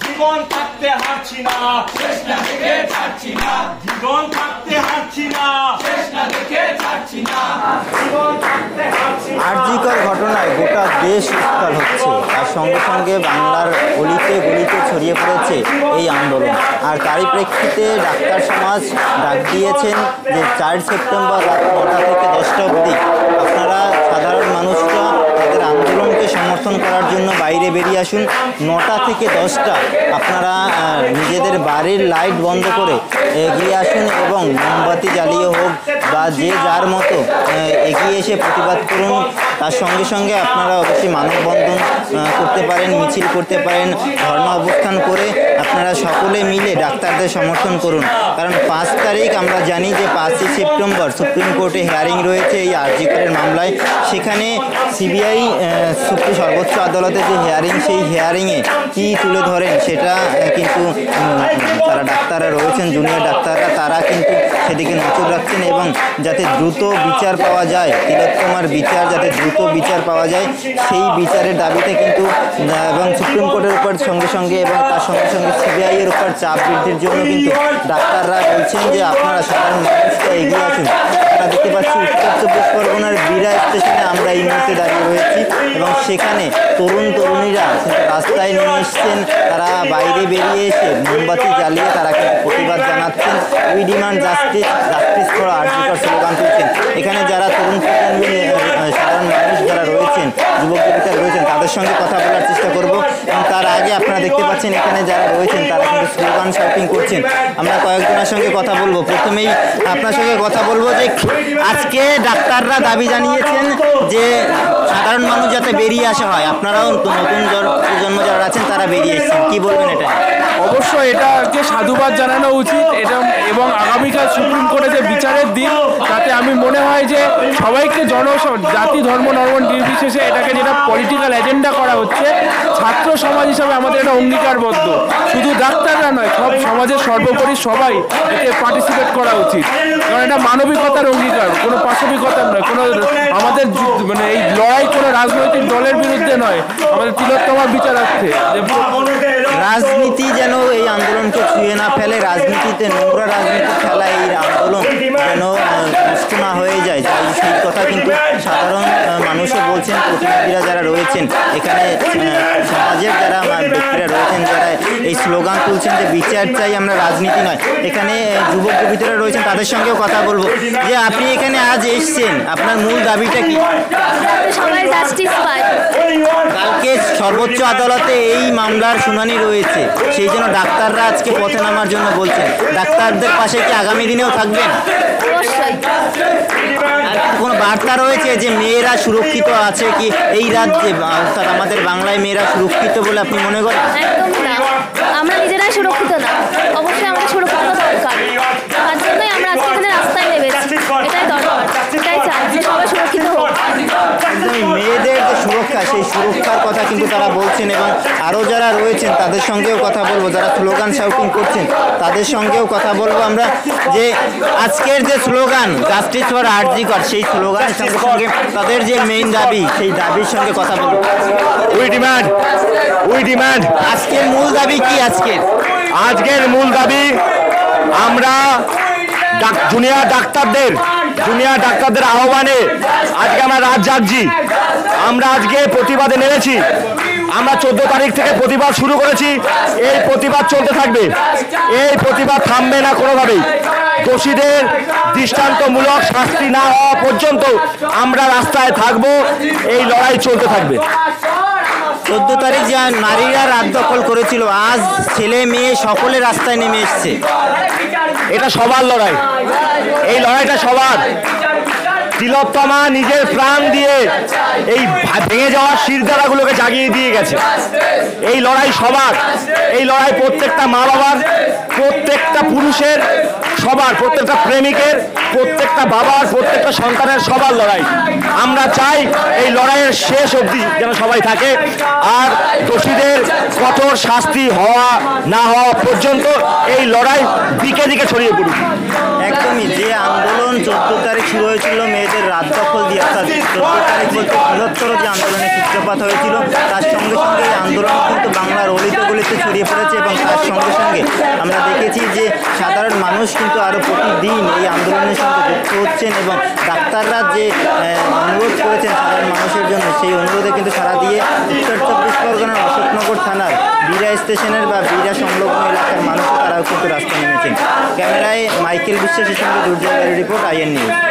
জীবন থাকতে হারছি না, শেষ না দেখে ছাড়ছি না, জীবন থাকতে হারছি না, শেষ না দেখে ছাড়ছি না, জীবন থাকতে হারছি না। আরজিকর ঘটনায় গোটা দেশ উত্তাল হচ্ছে, আর সঙ্গে সঙ্গে বাংলার গলিতে গলিতে ছড়িয়ে পড়েছে এই আন্দোলন। আর তারই প্রেক্ষিতে ডাক্তার সমাজ ডাক দিয়েছেন যে 4 সেপ্টেম্বর রাত 9টা থেকে 10টা অবধি আপনারা সাধারণ মানুষরা তাদের আন্দোলনকে সমর্থন করার জন্য বাইরে বেরিয়ে আসুন। 9টা থেকে 10টা আপনারা নিজেদের বাড়ির লাইট বন্ধ করে এগিয়ে আসুন এবং মোমবাতি জ্বালিয়ে হোক বা যে যার মতো এগিয়ে এসে প্রতিবাদ করুন। তার সঙ্গে সঙ্গে আপনারা অবশ্যই মানববন্ধন করতে পারেন, মিছিল করতে পারেন, ধর্ণা অবস্থান করে আপনারা সকলে মিলে ডাক্তারদের সমর্থন করুন। কারণ 5 তারিখ আমরা জানি যে 5ই সেপ্টেম্বর সুপ্রিম কোর্টে হিয়ারিং রয়েছে এই আরজিকরের মামলায়। সেখানে সিবিআই সর্বোচ্চ আদালতে যে হিয়ারিং, সেই হিয়ারিংয়ে কী তুলে ধরেন সেটা কিন্তু যারা ডাক্তাররা রয়েছেন, জুনিয়র ডাক্তাররা, তারা কিন্তু সেদিকে নজর রাখছেন এবং যাতে দ্রুত বিচার পাওয়া যায়, তিলোত্তমার বিচার যাতে দ্রুত বিচার পাওয়া যায়, সেই বিচারের দাবিতে কিন্তু এবং সুপ্রিম কোর্টের উপর সঙ্গে সঙ্গে এবং তার সঙ্গে সঙ্গে সিবিআইয়ের উপর চাপ বৃদ্ধির জন্য কিন্তু ডাক্তাররা বলছেন যে আপনারা সাধারণ মানুষকে এগিয়ে আসুন। আমরা দেখতে পাচ্ছি উত্তর 24 পরগনার বিরা স্টেশনে আমরা এই মুহূর্তে দাঁড়িয়ে রয়েছি এবং সেখানে তরুণীরা রাস্তায় নেমে এসছেন। তারা বাইরে বেরিয়ে এসে মোমবাতি জ্বালিয়ে তারা কিন্তু প্রতিবাদ জানাচ্ছেন। We demand justice, justice for RG Kar slogan তুলছেন। এখানে যারা তরুণ সাধারণ মানুষ যারা রয়েছেন, যুবক যুবতীরা রয়েছেন, তাদের সঙ্গে কথা বলার চেষ্টা করব। এবং তার আগে আপনারা দেখতে পাচ্ছেন এখানে যারা রয়েছেন তারা কিন্তু স্লোগান শাউটিং করছেন। আমরা কয়েকজনের সঙ্গে কথা বলবো। প্রথমেই আপনার সঙ্গে কথা বলবো যে আজকে ডাক্তাররা দাবি জানিয়েছেন যে সাধারণ মানুষ যাতে বেরিয়ে আসা হয়, আপনারাও নতুন প্রজন্ম যারা আছেন তারা বেরিয়ে এসেছেন, কি বলবেন এটা? অবশ্যই এটাকে সাধুবাদ জানানো উচিত এটা, এবং আগামীকাল সুপ্রিম কোর্টে যে বিচারের দিন, তাতে আমি মনে হয় যে সবাইকে জাতি ধর্ম নির্বিশেষে এটাকে যেটা পলিটিক্যাল এজেন্ডা করা হচ্ছে, ছাত্র সমাজ হিসাবে আমাদের এটা অঙ্গীকারবদ্ধ। শুধু ডাক্তাররা নয়, সব সমাজের সর্বোপরি সবাই এতে পার্টিসিপেট করা উচিত, কারণ এটা মানবিকতার অঙ্গীকার, কোনো পাশবিকতার নয়, কোনো আমাদের মানে এই লড়াই কোনো রাজনৈতিক দলের বিরুদ্ধে নয়, আমাদের তিলোত্তমার বিচারার্থে। রাজনীতি যেন এই আন্দোলনকে ছুঁয়ে না ফেলে, রাজনীতিতে নোংরা রাজনীতি খেলা এই আন্দোলন যেন নষ্ট না হয়ে যায়, সেই কথা কিন্তু সাধারণ মানুষও বলছেন। প্রতিনিধিরা যারা রয়েছেন এখানে, সমাজের যারা ব্যক্তিরা রয়েছেন, যারা এই স্লোগান তুলছেন যে বিচার চাই, আমরা রাজনীতি নয়, এখানে যুবক যুবতীরা রয়েছেন, তাদের সঙ্গেও কথা বলবো। যে আপনি এখানে আজ এসছেন, আপনার মূল দাবিটা কি? কালকে সর্বোচ্চ আদালতে এই মামলার শুনানি রয়েছে, সেই জন্য ডাক্তাররা আজকে পথে নামার জন্য বলছেন। ডাক্তারদের পাশে কি আগামী দিনেও থাকবেন? আর কোনো বার্তা রয়েছে যে মেয়েরা সুরক্ষিত আছে কি এই রাজ্যে, অর্থাৎ আমাদের বাংলায় মেয়েরা সুরক্ষিত বলে আপনি মনে করেন? একদমই না, আমরা নিজেরাই সুরক্ষিত না, অবশ্যই আমাদের সুরক্ষিত দরকার, তার জন্যই আমরা আজকে এখানে রাস্তায় নেমেছি। এটাই দরকার, এটাই চাই যে সবাই সুরক্ষিত হোক। মেয়েদের যে সুরক্ষা, সেই সুরক্ষার কথা কিন্তু তারা বলছেন এবং আরও যারা রয়েছেন তাদের সঙ্গেও কথা বলবো, যারা স্লোগান শাউটিং করছেন তাদের সঙ্গেও কথা বলবো আমরা। যে আজকের যে স্লোগান জাস্টিস ফর আরজিকর, সেই স্লোগানের সঙ্গে সঙ্গে তাদের যে মেইন দাবি, সেই দাবির সঙ্গে কথা বলবো। উই ডিমান্ড আজকের মূল দাবি কি? আজকের মূল দাবি, আমরা জুনিয়র ডাক্তারদের আহ্বানে আজকে আমরা রাত জাগছি। আমরা আজকে প্রতিবাদে নেমেছি। আমরা 14 তারিখ থেকে প্রতিবাদ শুরু করেছি। এই প্রতিবাদ চলতে থাকবে, এই প্রতিবাদ থামবে না কোনোভাবেই। দোষীদের দৃষ্টান্তমূলক শাস্তি না হওয়া পর্যন্ত আমরা রাস্তায় থাকবো, এই লড়াই চলতে থাকবে। 14 তারিখ যা নারীরা রাত দখল করেছিল, আজ ছেলে মেয়ে সকলে রাস্তায় নেমে এসছে। এটা সবার লড়াই, এই লড়াইটা সবার। তিলোত্তমা নিজের প্রাণ দিয়ে এই ভেঙে যাওয়া শিরদাঁড়াগুলোকে জাগিয়ে দিয়ে গেছে। এই লড়াই সবার, এই লড়াই প্রত্যেকটা মা বাবার, প্রত্যেকটা পুরুষের, সবার, প্রত্যেকটা প্রেমিকের, প্রত্যেকটা বাবার, প্রত্যেকটা সন্তানের, সবার লড়াই। আমরা চাই এই লড়াইয়ের শেষ অবধি যেন সবাই থাকে, আর দোষীদের কঠোর শাস্তি হওয়া না হওয়া পর্যন্ত এই লড়াই দিকে দিকে ছড়িয়ে পড়ুক। একদমই, যে আন্দোলন 14 তারিখ শুরু হয়েছিল মেয়েদের রাত দখল দিয়ে, অর্থাৎ 14 তারিখ বলতে বৃহত্তর যে আন্দোলনের সূত্রপাত হয়েছিল, তার সঙ্গে দেখেছি যে সাধারণ মানুষ কিন্তু আরও প্রতিদিন এই আন্দোলনের সঙ্গে যুক্ত হচ্ছেন এবং ডাক্তাররা যে অনুরোধ করেছেন সাধারণ মানুষের জন্য সেই অনুরোধে কিন্তু সাড়া দিয়ে উত্তর চব্বিশ পরগনার অশোকনগর থানার বীরা স্টেশনের বা বীরা সংলগ্ন এলাকার মানুষও তারাও কিন্তু রাস্তায় নেমেছেন। ক্যামেরায় মাইকেল বিশ্বাসের সঙ্গে দুর্জয় রিপোর্ট IN নিউজ।